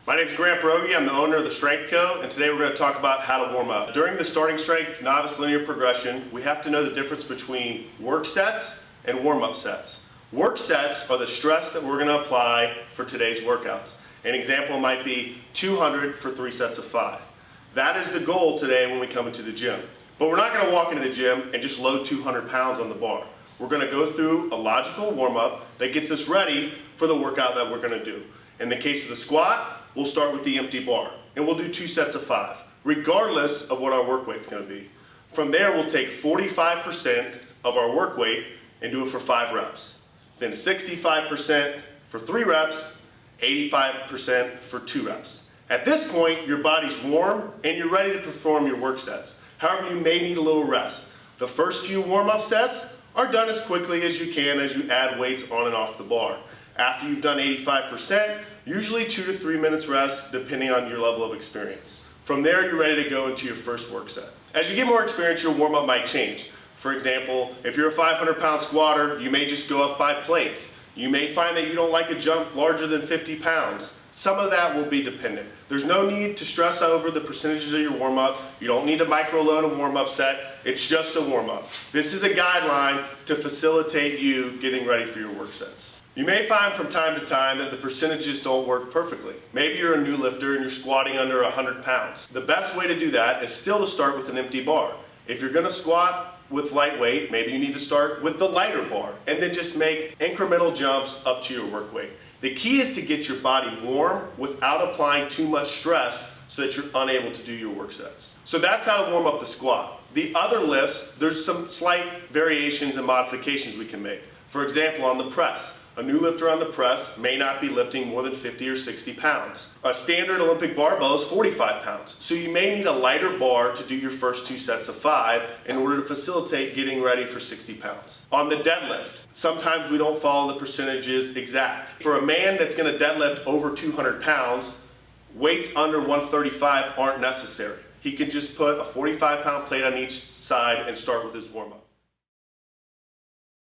My name is Grant Broggi. I'm the owner of the Strength Co. And today we're going to talk about how to warm up. During the starting strength novice linear progression, we have to know the difference between work sets and warm-up sets. Work sets are the stress that we're going to apply for today's workouts. An example might be 200 for 3 sets of 5. That is the goal today when we come into the gym. But we're not going to walk into the gym and just load 200 pounds on the bar. We're going to go through a logical warm-up that gets us ready for the workout that we're going to do. In the case of the squat, we'll start with the empty bar, and we'll do 2 sets of 5, regardless of what our work weight's going to be. From there, we'll take 45% of our work weight and do it for 5 reps. Then 65% for 3 reps, 85% for 2 reps. At this point, your body's warm and you're ready to perform your work sets. However, you may need a little rest. The first few warm-up sets are done as quickly as you can as you add weights on and off the bar. After you've done 85%, usually 2 to 3 minutes rest depending on your level of experience. From there, you're ready to go into your first work set. As you get more experience, your warm-up might change. For example, if you're a 500-pound squatter, you may just go up by plates. You may find that you don't like a jump larger than 50 pounds. Some of that will be dependent. There's no need to stress over the percentages of your warm-up. You don't need to micro-load a warm-up set. It's just a warm-up. This is a guideline to facilitate you getting ready for your work sets. You may find from time to time that the percentages don't work perfectly. Maybe you're a new lifter and you're squatting under 100 pounds. The best way to do that is still to start with an empty bar. If you're going to squat with lightweight, maybe you need to start with the lighter bar and then just make incremental jumps up to your work weight. The key is to get your body warm without applying too much stress so that you're unable to do your work sets. So that's how to warm up the squat. The other lifts, there's some slight variations and modifications we can make. For example, on the press. A new lifter on the press may not be lifting more than 50 or 60 pounds. A standard Olympic barbell is 45 pounds, so you may need a lighter bar to do your first 2 sets of 5 in order to facilitate getting ready for 60 pounds. On the deadlift, sometimes we don't follow the percentages exact. For a man that's going to deadlift over 200 pounds, weights under 135 aren't necessary. He can just put a 45-pound plate on each side and start with his warm-up.